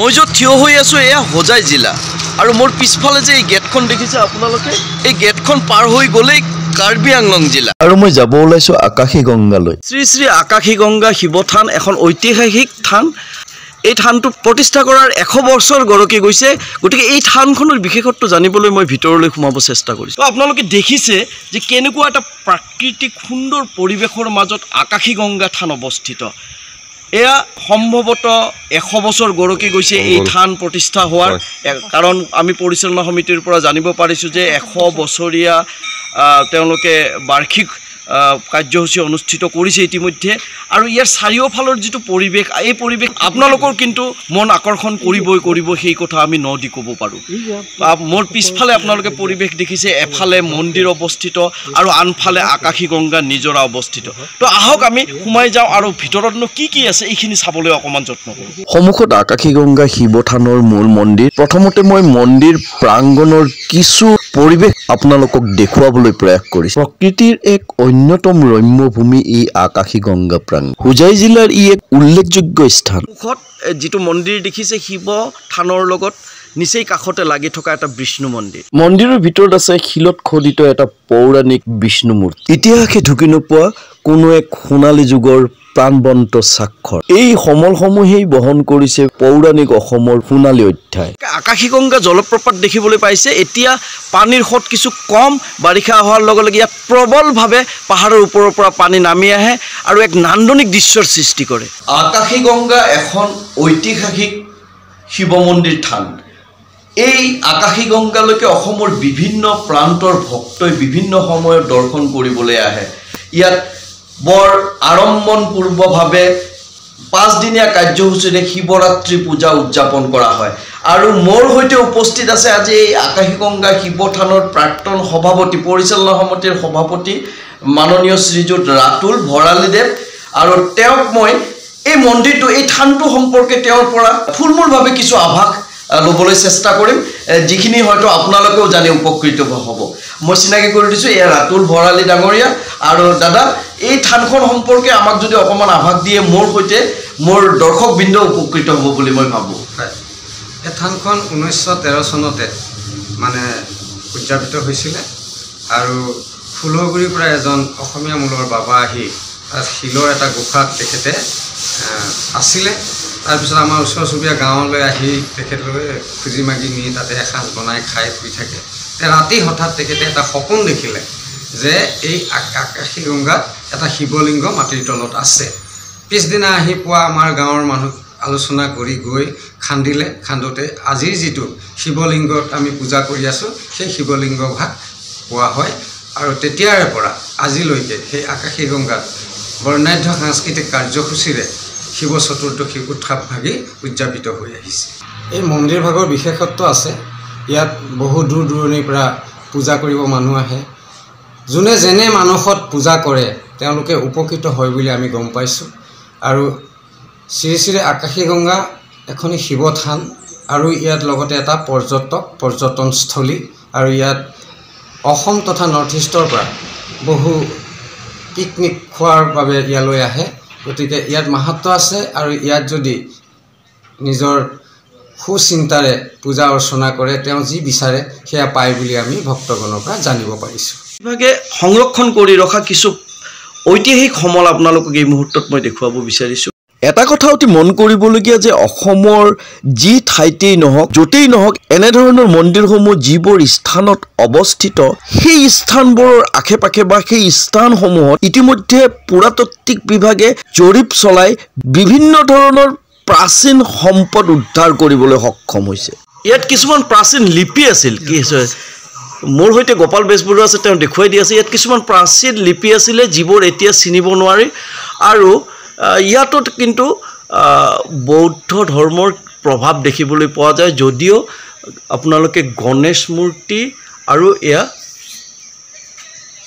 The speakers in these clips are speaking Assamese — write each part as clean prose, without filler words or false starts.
মই য'ত থিয় হৈ আছো এয়া হোজাই জিলা আৰু মোৰ পিছফালে যে এই গেটখন দেখিছে আপোনালোকে এই গেটখন পাৰ হৈ গ'লেই কাৰ্বি আংলং জিলা আৰু মই যাব ওলাইছো আকাশী গংগালৈ শ্ৰী শ্ৰী আকাশী গংগা শিৱ থান এখন ঐতিহাসিক থান এই থানটো প্ৰতিষ্ঠা কৰাৰ 100 বছৰ গৰকি গৈছে গতিকে এই থানখনৰ বিশেষত্ব জানিবলৈ মই ভিতৰলৈ সোমাব চেষ্টা কৰিছো তো আপোনালোকে দেখিছে যে কেনেকুৱা এটা প্ৰাকৃতিক সুন্দৰ পৰিৱেশৰ মাজত আকাশী গংগা থান অৱস্থিত এয়া সম্ভৱতঃ 100 বছৰ গৰকি গৈছে এই থান প্ৰতিষ্ঠা হোৱাৰ কাৰণ আমি পৰিচালনা সমিতিৰ পৰা জানিব পাৰিছো যে 100 বছৰীয়া তেওঁলোকে বাৰ্ষিক কাৰ্যসূচী অনুষ্ঠিত কৰিছে ইতিমধ্যে আৰু ইয়াৰ চাৰিওফালৰ যিটো পৰিৱেশ এই পৰিৱেশ আপোনালোকৰ কিন্তু মন আকৰ্ষণ কৰিব সেই কথা আমি নদি ক'ব পাৰোঁ মোৰ পিছফালে আপোনালোকে পৰিৱেশ দেখিছে এফালে মন্দিৰ অৱস্থিত আৰু আনফালে আকাশী গংগা নিজৰা অৱস্থিত তো আহক আমি সোমাই যাওঁ আৰু ভিতৰতনো কি আছে এইখিনি চাবলৈ অকণমান যত্ন কৰোঁ সন্মুখত আকাশী গংগা শিৱ থানৰ মূল মন্দিৰ প্ৰথমতে মই মন্দিৰ প্ৰাংগণৰ কিছু পৰিৱেশ আপোনালোকক দেখুৱাবলৈ প্ৰয়াস কৰিছোঁ প্ৰকৃতিৰ এক অন্যতম ৰম্য ভূমি এই আকাশী গংগা প্ৰাংগণ হোজাই জিলাৰ ই এক উল্লেখযোগ্য স্থান মুখত যিটো মন্দিৰ দেখিছে শিৱ থানৰ লগত নিচেই কাষতে লাগি থকা এটা বিষ্ণু মন্দিৰ মন্দিৰৰ ভিতৰত আছে শিলত খোদিত এটা পৌৰাণিক বিষ্ণু মূৰ্তি ইতিহাসে ঢুকি নোপোৱা কোনো এক সোণালী যুগৰ প্ৰাণবন্ত স্বাক্ষৰ এই সমলসমূহেই বহন কৰিছে পৌৰাণিক অসমৰ সোণালী অধ্যায় আকাশী গংগা জলপ্ৰপাত দেখিবলৈ পাইছে এতিয়া পানীৰ হত কিছু কম বাৰিষা হোৱাৰ লগে লগে ইয়াত প্ৰবলভাৱে পাহাৰৰ ওপৰৰ পৰা পানী নামি আহে আৰু এক নান্দনিক দৃশ্যৰ সৃষ্টি কৰে আকাশী গংগা এখন ঐতিহাসিক শিৱ মন্দিৰ থান এই আকাশী গংগালৈকে অসমৰ বিভিন্ন প্ৰান্তৰ ভক্তই বিভিন্ন সময়ত দৰ্শন কৰিবলৈ আহে ইয়াত বৰ আড়ম্বৰপূৰ্বভাৱে 5 দিনীয়া কাৰ্যসূচীৰে শিৱৰাত্ৰি পূজা উদযাপন কৰা হয় আৰু মোৰ হৈতে উপস্থিত আছে আজি এই আকাশী গংগা শিৱ থানৰ প্ৰাক্তন সভাপতি পৰিচালনা সমিতিৰ সভাপতি মাননীয় শ্ৰীযুত ৰাতুল ভৰালীদেৱ আৰু তেওঁক মই এই মন্দিৰটো এই থানটো সম্পৰ্কে তেওঁৰ পৰা ফুলমূলভাৱে কিছু আভাস ল'বলৈ চেষ্টা কৰিম যিখিনি হয়তো আপোনালোকেও জানি উপকৃত হ'ব মই চিনাকি কৰি দিছো এয়া ৰাতুল ভৰালী ডাঙৰীয়া আৰু দাদা এই থানখন সম্পৰ্কে আমাক যদি অকমান আভাস দিয়ে মোৰ হৈতে মোৰ দৰ্শক বৃন্দ উপকৃত হ'ব বুলি মই ভাবো এই থানখন 1913 চনতে মানে উদযাপিত হৈছিল আৰু ফুলগুৰিৰ পৰা এজন অসমীয়া মূলৰ বাবা আহি শিলৰ এটা গুফাত তেখেতে আছিলে তাৰপিছত আমাৰ ওচৰ চুবুৰীয়া গাঁৱলৈ আহি তেখেতলৈ খুজি মাগি নি তাতে এসাঁজ বনাই খাই শুই থাকে ৰাতি হঠাৎ তেখেতে এটা সপোন দেখিলে যে এই আকাশী গংগাত এটা শিৱলিংগ মাটিৰ তলত আছে পিছদিনা আহি পুৱা আমাৰ গাঁৱৰ মানুহ আলোচনা কৰি গৈ খান্দিলে খান্দোতে আজিৰ যিটো শিৱলিংগত আমি পূজা কৰি আছোঁ সেই শিৱলিংগ ভাগ পোৱা হয় আৰু তেতিয়াৰে পৰা আজিলৈকে সেই আকাশী গংগাত বৰ্ণাঢ্য সাংস্কৃতিক কাৰ্যসূচীৰে শিৱ চতুৰ্দশী উৎসৱভাগী উদযাপিত হৈ আহিছে এই মন্দিৰ ভাগৰ বিশেষত্ব আছে ইয়াত বহু দূৰ দূৰণিৰ পৰা পূজা কৰিব মানুহ আহে যোনে যেনে মানসত পূজা কৰে তেওঁলোকে উপকৃত হয় বুলি আমি গম পাইছোঁ আৰু শ্ৰী শ্ৰী আকাশী গংগা এখনি শিৱ থান আৰু ইয়াত লগতে এটা পৰ্যটনস্থলী আৰু ইয়াত অসম তথা নৰ্থ ইষ্টৰ পৰা বহু পিকনিক খোৱাৰ বাবে ইয়ালৈ আহে গতিকে ইয়াত মাহাত্ম্য আছে আৰু ইয়াত যদি নিজৰ সুচিন্তাৰে পূজা অৰ্চনা কৰে তেওঁ যি বিচাৰে সেয়া পায় বুলি আমি ভক্তগণৰ পৰা জানিব পাৰিছোঁ বিভাগে সংৰক্ষণ কৰি ৰখা কিছু ঐতিহাসিক সমল আপোনালোকক এই মুহূৰ্তত মই দেখুৱাব বিচাৰিছোঁ এটা কথা অতি মন কৰিবলগীয়া যে অসমৰ যি ঠাইতেই নহওক য'তেই নহওক এনেধৰণৰ মন্দিৰসমূহ যিবোৰ স্থানত অৱস্থিত সেই স্থানবোৰৰ আশে পাশে বা সেই স্থানসমূহত ইতিমধ্যে পুৰাতাত্ত্বিক বিভাগে জৰীপ চলাই বিভিন্ন ধৰণৰ প্ৰাচীন সম্পদ উদ্ধাৰ কৰিবলৈ সক্ষম হৈছে ইয়াত কিছুমান প্ৰাচীন লিপি আছিল কি মোৰ হৈতে গোপাল বেজবৰুৱা আছে তেওঁ দেখুৱাই দি আছে ইয়াত কিছুমান প্ৰাচীন লিপি আছিলে যিবোৰ এতিয়া চিনিব নোৱাৰি আৰু ইয়াতত কিন্তু বৌদ্ধ ধৰ্মৰ প্ৰভাৱ দেখিবলৈ পোৱা যায় যদিও আপোনালোকে গণেশ মূৰ্তি আৰু এয়া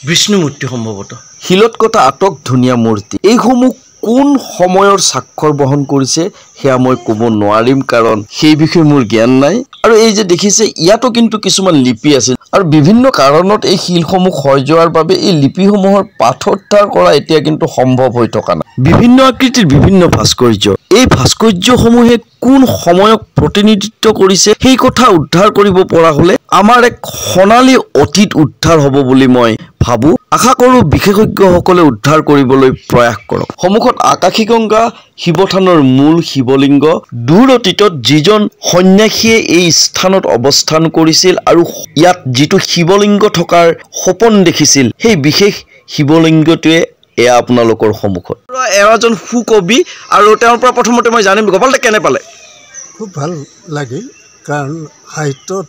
বিষ্ণু মূৰ্তি সম্ভৱতঃ শিলত কটা আটক ধুনীয়া মূৰ্তি এইসমূহ কোন সময়ৰ স্বাক্ষৰ বহন কৰিছে সেয়া মই ক'ব নোৱাৰিম কাৰণ সেই বিষয়ে মোৰ জ্ঞান নাই আৰু এই যে দেখিছে ইয়াতো কিন্তু কিছুমান লিপি আছে আৰু বিভিন্ন কাৰণত এই শিলসমূহ ক্ষয় যোৱাৰ বাবে এই লিপিসমূহৰ পাঠোদ্ধাৰ কৰা এতিয়া কিন্তু সম্ভৱ হৈ থকা নাই বিভিন্ন আকৃতিৰ বিভিন্ন ভাস্কৰ্য এই ভাস্কৰ্যসমূহে কোন সময়ক প্ৰতিনিধিত্ব কৰিছে সেই কথা উদ্ধাৰ কৰিব পৰা হ'লে আমাৰ এক সোণালী অতীত উদ্ধাৰ হ'ব বুলি মই ভাবো। আশা কৰোঁ বিশেষজ্ঞসকলে উদ্ধাৰ কৰিবলৈ প্ৰয়াস কৰক। সন্মুখত আকাশী গংগা শিৱথানৰ মূল শিৱলিংগ। দূৰ অতীতত যিজন সন্যাসীয়ে এই স্থানত অৱস্থান কৰিছিল আৰু ইয়াত যিটো শিৱলিংগ থকাৰ সপোন দেখিছিল, সেই বিশেষ শিৱলিংগটোৱে এয়া আপোনালোকৰ সন্মুখত। এজন সুকবি আৰু তেওঁৰ পৰা প্ৰথমতে মই জানিম, গোপালদা কেনে পালে? খুব ভাল লাগিল, কাৰণ সাহিত্যত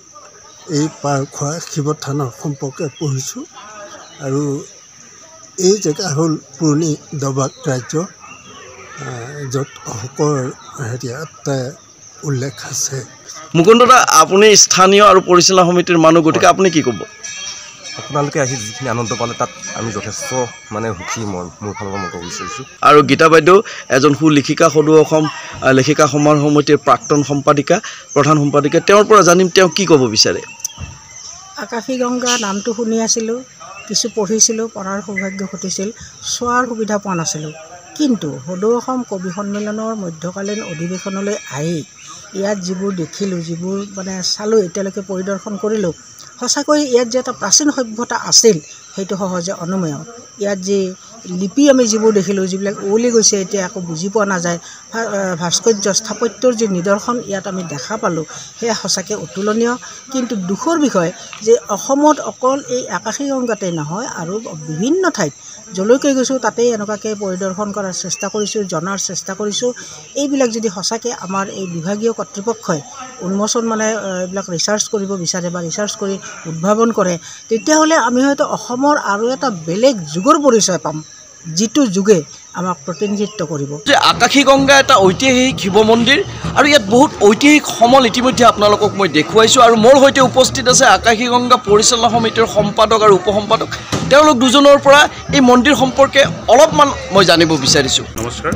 এই পাৰ খোৱা শিৱথানৰ সম্পৰ্কে পঢ়িছোঁ আৰু এই জেগা হ'ল পুৰণি দবাক ৰাজ্য, য'ত অশোকৰ হেৰিয়াত উল্লেখ আছে। মুকুন্দদা, আপুনি স্থানীয় আৰু পৰিচালনা সমিতিৰ মানুহ, গতিকে আপুনি কি ক'ব? আপোনালোকে আহি যিখিনি আনন্দ পালে তাত আমি যথেষ্ট সুখী, মোৰ ফালৰ পৰা মই ক'ব বিচাৰিছোঁ। আৰু গীতা বাইদেউ এজন সুলেখিকা, সদৌ অসম লেখিকা সমাজ সমিতিৰ প্ৰাক্তন সম্পাদিকা, প্ৰধান সম্পাদিকা, তেওঁৰ পৰা জানিম তেওঁ কি ক'ব বিচাৰে। আকাশী গংগা নামটো শুনি আছিলোঁ, কিছু পঢ়িছিলোঁ, পঢ়াৰ সৌভাগ্য ঘটিছিল, চোৱাৰ সুবিধা পোৱা নাছিলোঁ। কিন্তু সদৌ অসম কবি সন্মিলনৰ মধ্যকালীন অধিৱেশনলৈ আহি ইয়াত যিবোৰ দেখিলোঁ, যিবোৰ চালোঁ, এতিয়ালৈকে পৰিদৰ্শন কৰিলোঁ, সঁচাকৈ ইয়াত যে এটা প্ৰাচীন সভ্যতা আছিল সেইটো সহজে অনুমেয়। ইয়াত যি লিপি আমি যিবোৰ দেখিলোঁ, যিবিলাক উৱলি গৈছে, এতিয়া আকৌ বুজি পোৱা নাযায়, ভাস্কৰ্য স্থাপত্যৰ যি নিদৰ্শন ইয়াত আমি দেখা পালোঁ, সেয়া সঁচাকৈ অতুলনীয়। কিন্তু দুখৰ বিষয় যে অসমত অকল এই আকাশী গংগাতেই নহয়, আৰু বিভিন্ন ঠাইত যলৈকে গৈছোঁ তাতেই এনেকুৱাকৈ পৰিদৰ্শন কৰাৰ চেষ্টা কৰিছোঁ, জনাৰ চেষ্টা কৰিছোঁ। এইবিলাক যদি সঁচাকৈ আমাৰ এই বিভাগীয় কৰ্তৃপক্ষই উন্মোচন এইবিলাক ৰিচাৰ্চ কৰিব বিচাৰে বা ৰিচাৰ্চ কৰি উদ্ভাৱন কৰে, তেতিয়াহ'লে আমি হয়তো অসমৰ আৰু এটা বেলেগ যুগৰ পৰিচয় পাম, যিটো যুগে আমাক প্ৰতিনিধিত্ব কৰিব। যে আকাশী গংগা এটা ঐতিহাসিক শিৱ মন্দিৰ, আৰু ইয়াত বহুত ঐতিহাসিক সমল ইতিমধ্যে আপোনালোকক মই দেখুৱাইছোঁ। আৰু মোৰ সৈতে উপস্থিত আছে আকাশী গংগা পৰিচালনা সমিতিৰ সম্পাদক আৰু উপসম্পাদক। তেওঁলোক দুজনৰ পৰা এই মন্দিৰ সম্পৰ্কে অলপমান মই জানিব বিচাৰিছোঁ। নমস্কাৰ,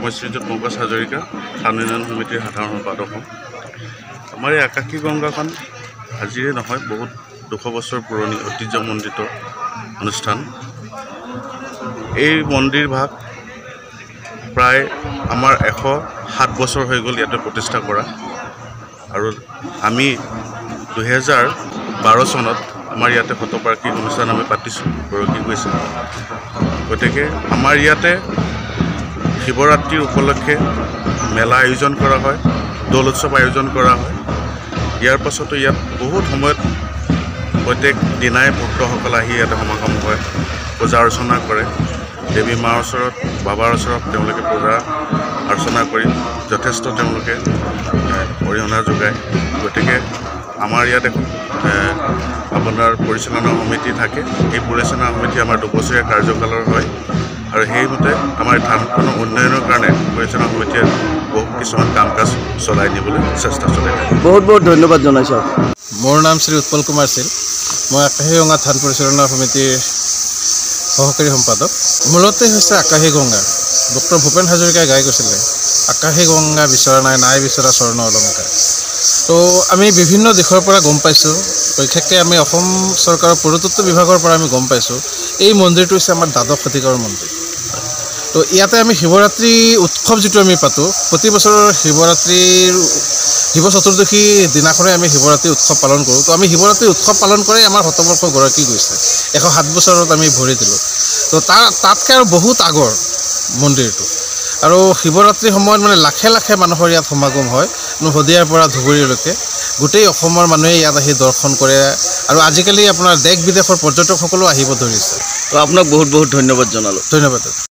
মই শ্ৰীযুত পংকজ হাজৰিকা, থান উন্নয়ন সমিতিৰ সাধাৰণ সম্পাদক হওঁ। আমাৰ এই আকাশী গংগাখন আজিৰে নহয়, বহুত 200 বছৰ পুৰণি ঐতিহ্যমণ্ডিত অনুষ্ঠান। এই মন্দিৰ ভাগ প্ৰায় আমাৰ 107 বছৰ হৈ গ'ল ইয়াতে প্ৰতিষ্ঠা কৰা, আৰু আমি 2012 চনত আমাৰ ইয়াতে শতবাৰ্ষিক অনুষ্ঠান আমি পাতিছোঁ, গৰাকী গৈছিল। গতিকে আমাৰ ইয়াতে শিৱৰাত্ৰিৰ উপলক্ষে মেলা আয়োজন কৰা হয়, দৌল উৎসৱ আয়োজন কৰা হয়। ইয়াৰ পাছতো ইয়াত বহুত সময়ত প্ৰত্যেক দিনাই ভক্তসকল আহি ইয়াতে সমাগম হয়, পূজা অৰ্চনা কৰে। দেৱী মাৰ ওচৰত, বাবাৰ ওচৰত তেওঁলোকে পূজা অৰ্চনা কৰি যথেষ্ট তেওঁলোকে অৰিহণা যোগায়। গতিকে আমাৰ ইয়াত এখন আপোনাৰ পৰিচালনা সমিতি থাকে। এই পৰিচালনা সমিতি আমাৰ 2 বছৰীয়া কাৰ্যকালৰ হয়, আৰু সেইমতে আমাৰ থানখনৰ উন্নয়নৰ কাৰণে পৰিচালনা সমিতিয়ে বহু কিছুমান কাম কাজ চলাই নিবলৈ চেষ্টা চলাই থাকে। বহুত বহুত ধন্যবাদ জনাইছোঁ। মোৰ নাম শ্ৰী উৎপল কুমাৰ ছিল, মই আকাশী গংগা থান পৰিচালনা সমিতিৰ সহকাৰী সম্পাদক। মূলতে হৈছে আকাশী গংগা। ডক্টৰ ভূপেন হাজৰিকাই গাই গৈছিলে, আকাশী গংগা বিচৰা নাই বিচৰা স্বৰ্ণ অলংকাৰ। তো আমি বিভিন্ন দিশৰ পৰা গম পাইছোঁ, বিশেষকৈ আমি অসম চৰকাৰৰ পুৰাতত্ব বিভাগৰ পৰা আমি গম পাইছোঁ এই মন্দিৰটো হৈছে আমাৰ দ্বাদশ শতিকাৰ মন্দিৰ। তো ইয়াতে আমি শিৱৰাত্ৰি উৎসৱ যিটো আমি পাতোঁ, প্ৰতি বছৰৰ শিৱৰাত্ৰিৰ শিৱ চতুৰ্দশী দিনাখনে আমি শিৱৰাত্ৰি উৎসৱ পালন কৰোঁ। তো আমি শিৱৰাত্ৰি উৎসৱ পালন কৰি আমাৰ শতবৰ্ষ গৰাকী গৈছে, 107 বছৰত আমি ভৰি দিলোঁ। তো তাতকৈ আৰু বহুত আগৰ মন্দিৰটো, আৰু শিৱৰাত্ৰিৰ সময়ত লাখে লাখে মানুহৰ ইয়াত সমাগম হয়, শদিয়াৰ পৰা ধুবুৰীলৈকে। গোটেই অসমৰ মানুহে ইয়াত আহি দৰ্শন কৰে, আৰু আজিকালি আপোনাৰ দেশ বিদেশৰ পৰ্যটকসকলেও আহিব ধৰিছে। তো আপোনাক বহুত বহুত ধন্যবাদ জনালোঁ। ধন্যবাদ।